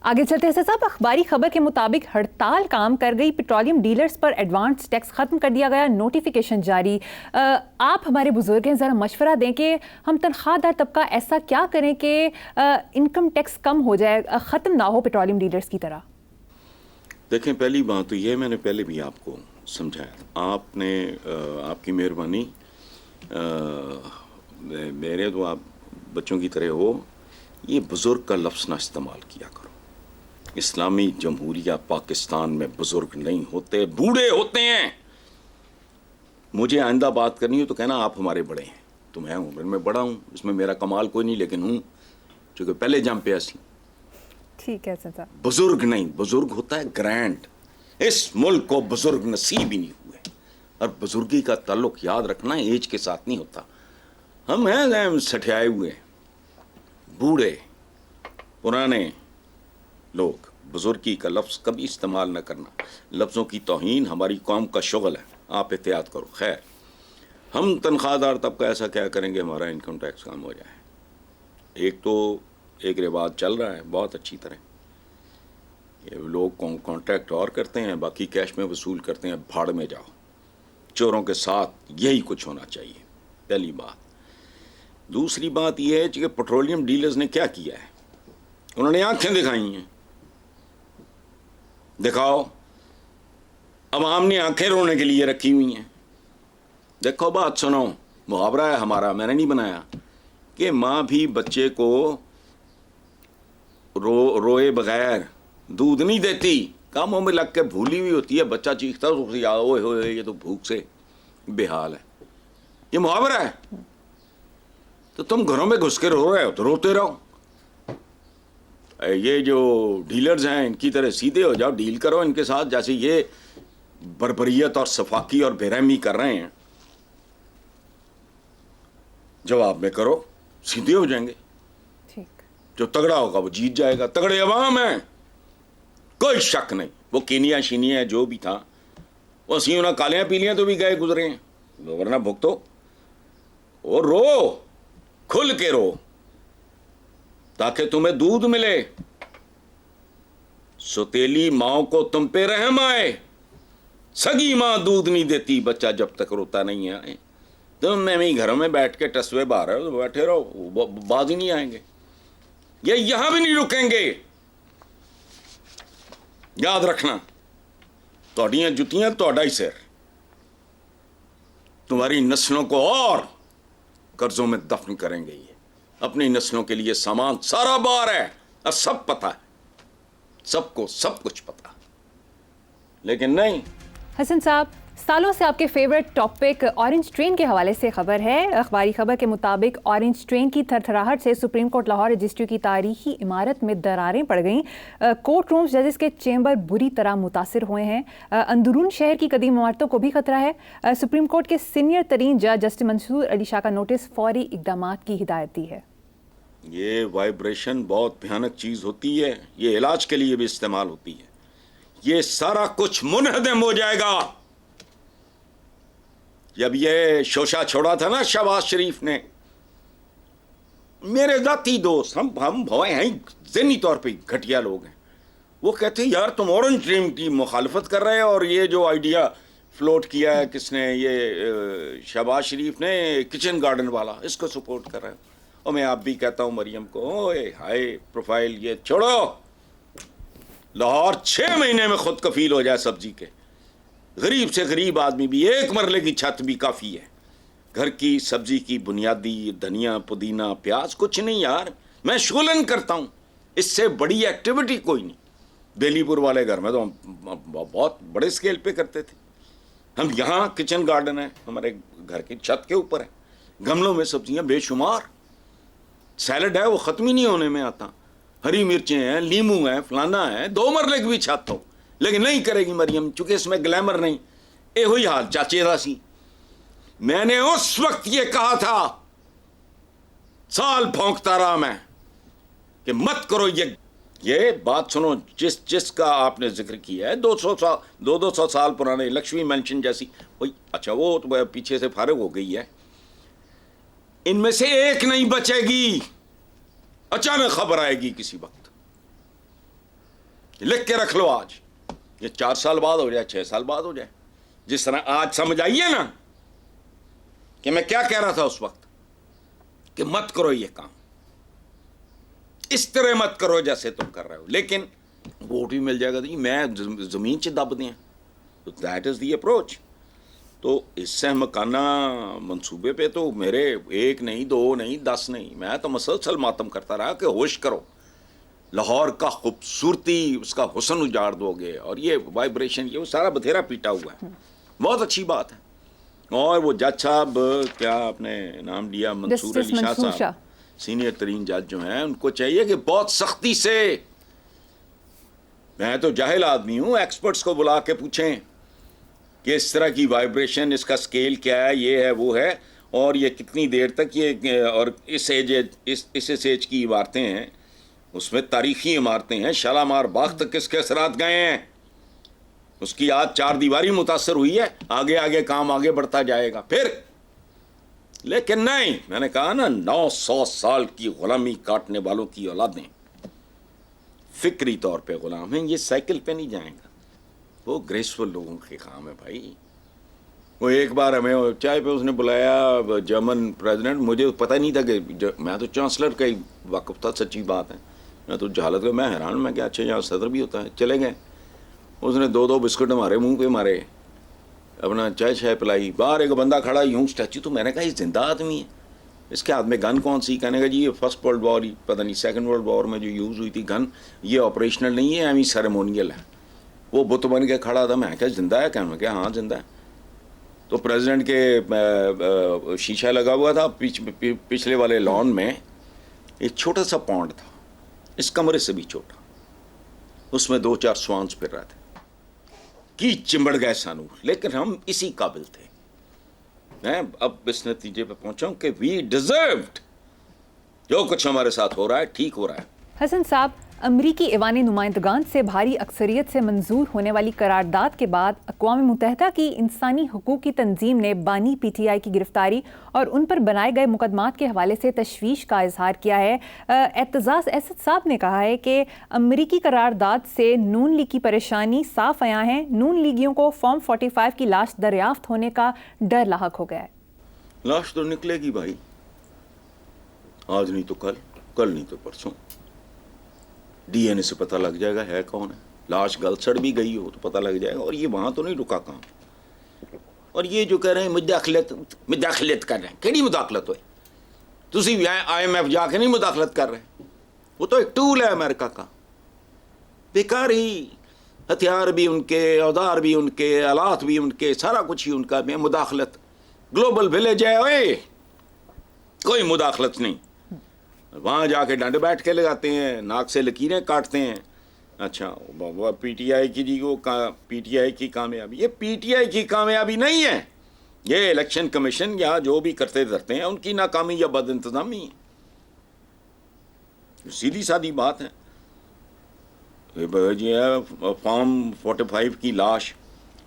آگے چلتے ہیں صاحب، اخباری خبر کے مطابق ہڑتال کام کر گئی، پیٹرولیم ڈیلرز پر ایڈوانس ٹیکس ختم کر دیا گیا، نوٹیفیکیشن جاری۔ آپ ہمارے بزرگ ہیں، ذرا مشورہ دیں کہ ہم تنخواہ دار طبقہ ایسا کیا کریں کہ انکم ٹیکس کم ہو جائے، ختم نہ ہو پیٹرولیم ڈیلرز کی طرح۔ دیکھیں، پہلی بات تو یہ میں نے پہلے بھی آپ کو سمجھایا، آپ نے آپ کی مہربانی، میرے تو آپ بچوں کی طرح ہو، یہ بزرگ کا لفظ نہ استعمال کیا کرو۔ اسلامی جمہوریہ پاکستان میں بزرگ نہیں ہوتے، بوڑھے ہوتے ہیں۔ مجھے آئندہ بات کرنی ہو تو کہنا آپ ہمارے بڑے ہیں، تو میں عمر میں بڑا ہوں، اس میں میرا کمال کوئی نہیں، لیکن ہوں چونکہ پہلے جم پہ ایسی۔ ٹھیک ہے صاحب، بزرگ نہیں، بزرگ ہوتا ہے گرینڈ۔ اس ملک کو بزرگ نصیب ہی نہیں ہوئے، اور بزرگی کا تعلق یاد رکھنا ایج کے ساتھ نہیں ہوتا۔ ہم ہیں سٹھیائے ہوئے بوڑھے پرانے لوگ، بزرگی کا لفظ کبھی استعمال نہ کرنا، لفظوں کی توہین ہماری قوم کا شغل ہے، آپ احتیاط کرو۔ خیر، ہم تنخواہ دار طبقہ ایسا کیا کریں گے ہمارا انکم ٹیکس کم ہو جائے؟ ایک تو ایک رواج چل رہا ہے بہت اچھی طرح، یہ لوگ کانٹریکٹ اور کرتے ہیں، باقی کیش میں وصول کرتے ہیں، بھاڑ میں جاؤ، چوروں کے ساتھ یہی کچھ ہونا چاہیے، پہلی بات۔ دوسری بات یہ ہے کہ پیٹرولیم ڈیلرز نے کیا کیا ہے، انہوں نے آنکھیں دکھائی ہیں۔ دکھاؤ، عوام نے آنکھیں رونے کے لیے رکھی ہوئی ہیں۔ دیکھو، بات سنو، محاورہ ہے ہمارا، میں نے نہیں بنایا، کہ ماں بھی بچے کو روئے بغیر دودھ نہیں دیتی، کاموں میں لگ کے بھولی ہوئی ہوتی ہے، بچہ چیختا ہے، اوئے ہوئے یہ تو بھوک سے بے حال ہے، یہ محاورہ ہے۔ تو تم گھروں میں گھس کے رو رہے ہو تو روتے رہو، یہ جو ڈیلرز ہیں ان کی طرح سیدھے ہو جاؤ، ڈیل کرو ان کے ساتھ، جیسے یہ بربریت اور صفاقی اور بے رحمی کر رہے ہیں، جواب میں کرو، سیدھے ہو جائیں گے۔ جو تگڑا ہوگا وہ جیت جائے گا، تگڑے عوام ہیں، کوئی شک نہیں۔ وہ کینیا شینیا جو بھی تھا، وہ سیونا کالیاں پیلیاں تو بھی گئے گزرے ہیں، ورنہ بھگتو اور رو، کھل کے رو، تاکہ تمہیں دودھ ملے۔ سوتیلی ماں کو تم پہ رحم آئے، سگی ماں دودھ نہیں دیتی بچہ جب تک روتا نہیں آئے۔ تم میں گھروں میں بیٹھ کے ٹسوے باہر ہو، بیٹھے رہو، باز ہی نہیں آئیں گے، یہ یہاں بھی نہیں رکیں گے۔ یاد رکھنا، تہاڈیاں جتیاں تہاڈا ہی سر، تمہاری نسلوں کو اور قرضوں میں دفن کریں گے۔ یہ اپنی نسلوں کے لیے سامان سارا بار ہے، اور سب پتہ ہے، سب کو سب کچھ پتہ، لیکن نہیں۔ حسن صاحب، سالوں سے آپ کے فیورٹ ٹاپک اورنج ٹرین کے حوالے سے خبر ہے۔ اخباری خبر کے مطابق اورنج ٹرین کی تھرتھراہٹ سے سپریم کورٹ لاہور رجسٹری کی تاریخی عمارت میں دراریں پڑ گئیں، کورٹ رومز، ججز کے چیمبر بری طرح متاثر ہوئے ہیں، اندرون شہر کی قدیم عمارتوں کو بھی خطرہ ہے۔ سپریم کورٹ کے سینئر ترین جج جسٹس منصور علی شاہ کا نوٹس، فوری اقدامات کی ہدایت دی ہے۔ یہ وائبریشن بہت بھیانک چیز ہوتی ہے، یہ علاج کے لیے بھی استعمال ہوتی ہے، یہ سارا کچھ منہدم ہو جائے گا۔ جب یہ شوشہ چھوڑا تھا نا شہباز شریف نے، میرے ذاتی دوست، ہم بھوائے ہیں، ذہنی طور پہ گھٹیا لوگ ہیں، وہ کہتے ہیں یار تم اورنج ٹرین کی مخالفت کر رہے ہو، اور یہ جو آئیڈیا فلوٹ کیا ہے کس نے، یہ شہباز شریف نے، کچن گارڈن والا، اس کو سپورٹ کر رہے ہو۔ اور میں آپ بھی کہتا ہوں مریم کو، اوے ہائے پروفائل یہ چھوڑو، لاہور 6 مہینے میں خود کفیل ہو جائے سبزی کے، غریب سے غریب آدمی بھی ایک مرلے کی چھت بھی کافی ہے، گھر کی سبزی کی بنیادی دھنیا پودینہ پیاز کچھ نہیں یار، میں شغلن کرتا ہوں، اس سے بڑی ایکٹیویٹی کوئی نہیں۔ بیلی پور والے گھر میں تو ہم بہت بڑے اسکیل پہ کرتے تھے، ہم یہاں کچن گارڈن ہے ہمارے گھر کی چھت کے اوپر ہے، گملوں میں سبزیاں بے شمار، سیلڈ ہے وہ ختم ہی نہیں ہونے میں آتا، ہری مرچیں ہیں، لیمو ہیں، فلانا ہے، 2 مرلے کی بھی چھت ہو، لیکن نہیں کرے گی مریم، چونکہ اس میں گلیمر نہیں۔ اے ہوئی حال چاچے دا سی، میں نے اس وقت یہ کہا تھا، سال بھونکتا رہا میں کہ مت کرو یہ بات سنو، جس کا آپ نے ذکر کیا ہے 200 سال پرانے لکشمی مینشن جیسی، اچھا وہ تو پیچھے سے فارغ ہو گئی ہے، ان میں سے ایک نہیں بچے گی، اچانک خبر آئے گی کسی وقت، لکھ کے رکھ لو آج، یہ 4 سال بعد ہو جائے، 6 سال بعد ہو جائے، جس طرح آج سمجھ آئیے نا کہ میں کیا کہہ رہا تھا اس وقت، کہ مت کرو یہ کام، اس طرح مت کرو جیسے تم کر رہے ہو، لیکن ووٹ بھی مل جائے گا، میں زمین چ دب دیں، تو دیٹ از دی اپروچ. تو اس سے مکانہ منصوبے پہ تو میرے 1 نہیں 2 نہیں 10 نہیں، میں تو مسلسل ماتم کرتا رہا کہ ہوش کرو، لاہور کا خوبصورتی، اس کا حسن اجاڑ دو گے، اور یہ وائبریشن، یہ وہ سارا بتھیرا پیٹا ہوا ہے. بہت اچھی بات ہے. اور وہ جج صاحب، کیا آپ نے نام لیا، منصور علی شاہ صاحب، سینئر ترین جج جو ہیں، ان کو چاہیے کہ بہت سختی سے، میں تو جاہل آدمی ہوں، ایکسپرٹس کو بلا کے پوچھیں کہ اس طرح کی وائبریشن، اس کا سکیل کیا ہے، یہ ہے وہ ہے، اور یہ کتنی دیر تک یہ، اور اس ایج کی عمارتیں ہیں، اس میں تاریخی عمارتیں ہیں، شالامار باغ تک کس کے اثرات گئے ہیں، اس کی آج 4 دیواری متاثر ہوئی ہے، آگے آگے کام آگے بڑھتا جائے گا پھر. لیکن نہیں، میں نے کہا نا، 900 سال کی غلامی کاٹنے والوں کی اولادیں فکری طور پہ غلام ہیں، یہ سائیکل پہ نہیں جائیں گا. وہ گریسفل لوگوں کے کام ہے بھائی. وہ ایک بار ہمیں چائے پہ اس نے بلایا، جرمن پریزیڈنٹ، مجھے پتہ نہیں تھا کہ میں تو چانسلر کا ہی واقف تھا، سچی بات ہے، میں تو جہالت کا، میں حیران، میں کیا اچھا یہاں صدر بھی ہوتا ہے. چلے گئے، اس نے 2 بسکٹ ہمارے منہ پہ مارے، اپنا چائے پلائی. باہر ایک بندہ کھڑا یوں اسٹیچو، تو میں نے کہا یہ زندہ آدمی ہے، اس کے ہاتھ میں گن کون سی؟ کہنے کا جی یہ 1st ورلڈ وار، پتہ نہیں 2nd ورلڈ وار میں جو یوز ہوئی تھی گن، یہ آپریشنل نہیں ہے، ایویں سیریمونیل ہے. وہ بت بن کے کھڑا تھا. میں کہا زندہ ہے؟ کہنے کہ ہاں زندہ ہے. تو پریزیڈنٹ کے شیشہ لگا ہوا تھا پچھلے والے لان میں، ایک چھوٹا سا پونڈ تھا، اس کمرے سے بھی چھوٹا، اس میں 2-4 سوانس پھر رہے تھے. کی چمبڑ گئے سانو، لیکن ہم اسی قابل تھے. میں اب اس نتیجے پہ پہنچا ہوں کہ وی ڈیزروڈ، جو کچھ ہمارے ساتھ ہو رہا ہے ٹھیک ہو رہا ہے. حسن صاحب، امریکی ایوان نمائندگان سے بھاری اکثریت سے منظور ہونے والی قرارداد کے بعد اقوام متحدہ کی انسانی حقوق کی تنظیم نے بانی پی ٹی آئی کی گرفتاری اور ان پر بنائے گئے مقدمات کے حوالے سے تشویش کا اظہار کیا ہے. اعتزاز اسد صاحب نے کہا ہے کہ امریکی قرارداد سے نون لیگ کی پریشانی صاف عیاں ہے، نون لیگیوں کو فارم 45 کی لاش دریافت ہونے کا ڈر لاحق ہو گیا ہے. لاش تو نکلے گی بھائی، آج نہیں تو کل، کل نہیں تو پرسوں. ڈی این اے سے پتہ لگ جائے گا ہے کون ہے. لاش گل سڑ بھی گئی ہو تو پتہ لگ جائے گا. اور یہ وہاں تو نہیں رکا کام. اور یہ جو کہہ رہے ہیں مداخلت کر رہے ہیں، کیڑی مداخلت ہوئے؟ تسی آئی ایم ایف جا کے نہیں مداخلت کر رہے، وہ تو ایک ٹول ہے امریکہ کا. بیکار ہی، ہتھیار بھی ان کے، اوزار بھی ان کے، آلات بھی ان کے، سارا کچھ ہی ان کا. میں مداخلت، گلوبل ولیج ہے، اوئے کوئی مداخلت نہیں. وہاں جا کے ڈنڈ بیٹھ کے لگاتے ہیں، ناک سے لکیریں کاٹتے ہیں. اچھا وہ پی ٹی آئی کی، جی وہ پی ٹی آئی کی کامیابی، یہ پی ٹی آئی کی کامیابی نہیں ہے، یہ الیکشن کمیشن یا جو بھی کرتے دھرتے ہیں ان کی ناکامی یا بد انتظامی ہے. سیدھی سادی بات ہے. یہ فارم 45 کی لاش،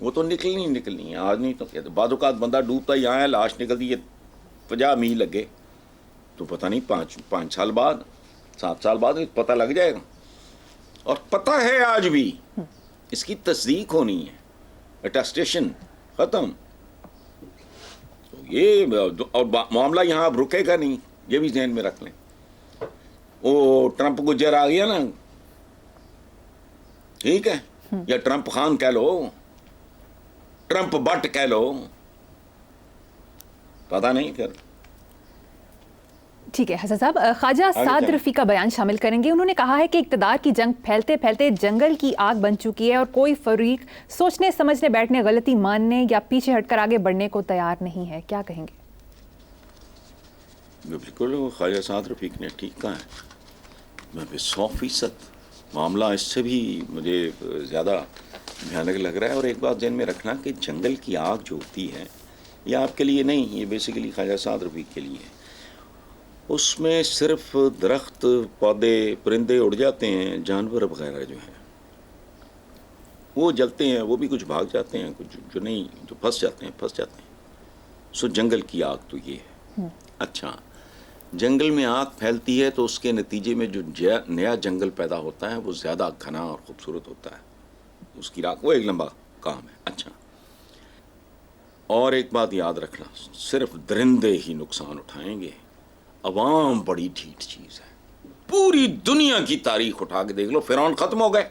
وہ تو نکلنی ہے. آج نہیں تو بعض اوقات بندہ ڈوبتا یہاں ہے، لاش نکلتی ہے 50 میل لگے، تو پتہ نہیں 5 سال بعد 7 سال بعد پتہ لگ جائے گا. اور پتہ ہے آج بھی، اس کی تصدیق ہونی ہے، اٹیسٹیشن ختم. تو یہ اور معاملہ یہاں اب رکے گا نہیں، یہ بھی ذہن میں رکھ لیں. وہ ٹرمپ گجر آ گیا نا، ٹھیک ہے، یا ٹرمپ خان کہہ لو، ٹرمپ بٹ کہہ لو، پتہ نہیں پھر. ٹھیک ہے حسن صاحب، خواجہ سعد رفیع کا بیان شامل کریں گے. انہوں نے کہا ہے کہ اقتدار کی جنگ پھیلتے پھیلتے جنگل کی آگ بن چکی ہے اور کوئی فریق سوچنے سمجھنے بیٹھنے، غلطی ماننے یا پیچھے ہٹ کر آگے بڑھنے کو تیار نہیں ہے. کیا کہیں گے؟ بالکل خواجہ سعد رفیع نے ٹھیک کہا ہے. میں 100% معاملہ اس سے بھی مجھے زیادہ بھیانک لگ رہا ہے. اور ایک بات ذہن میں رکھنا کہ جنگل کی آگ جو ہوتی ہے یہ آپ کے لیے نہیں، یہ بیسیکلی خواجہ سعد رفیع کے لیے ہے. اس میں صرف درخت، پودے، پرندے اڑ جاتے ہیں، جانور وغیرہ جو ہیں وہ جلتے ہیں، وہ بھی کچھ بھاگ جاتے ہیں، کچھ جو نہیں، جو پھنس جاتے ہیں. سو جنگل کی آگ تو یہ ہے. اچھا، جنگل میں آگ پھیلتی ہے تو اس کے نتیجے میں جو نیا جنگل پیدا ہوتا ہے وہ زیادہ گھنا اور خوبصورت ہوتا ہے. اس کی راکھ وہ ایک لمبا کام ہے. اچھا، اور ایک بات یاد رکھنا، صرف درندے ہی نقصان اٹھائیں گے، عوام بڑی ڈھیٹ چیز ہے. پوری دنیا کی تاریخ اٹھا کے دیکھ لو، فرعون ختم ہو گئے،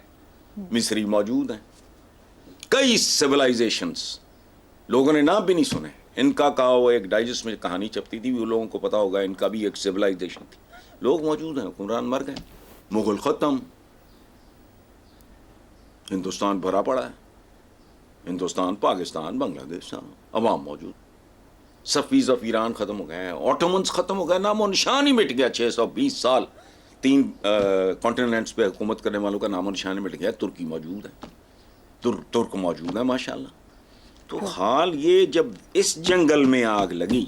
مصری موجود ہیں، کئی سویلائزیشنز لوگوں نے نام بھی نہیں سنے. ان کا کہا وہ ایک ڈائجسٹ میں کہانی چھپتی تھی، وہ لوگوں کو پتا ہوگا، ان کا بھی ایک سویلائزیشن تھی. لوگ موجود ہیں، حکمران مر گئے، مغل ختم، ہندوستان بھرا پڑا ہے، ہندوستان، پاکستان، بنگلہ دیش، عوام موجود. صفویز آف ایران ختم ہو گئے، آٹومنز ختم ہو گئے، نام و نشان ہی مٹ گیا. 620 سال 3 کانٹیننٹس پہ حکومت کرنے والوں کا نام و نشان ہی مٹ گیا. ترکی موجود ہے، ترک موجود ہے ماشاءاللہ. تو حال یہ جب اس جنگل میں آگ لگی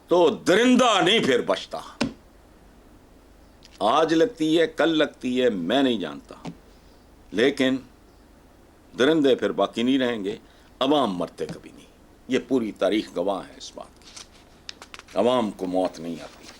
تو درندہ نہیں پھر بچتا. آج لگتی ہے، کل لگتی ہے، میں نہیں جانتا، لیکن درندے پھر باقی نہیں رہیں گے، عوام مرتے کبھی نہیں. یہ پوری تاریخ گواہ ہے اس بات کی. عوام کو موت نہیں آتی.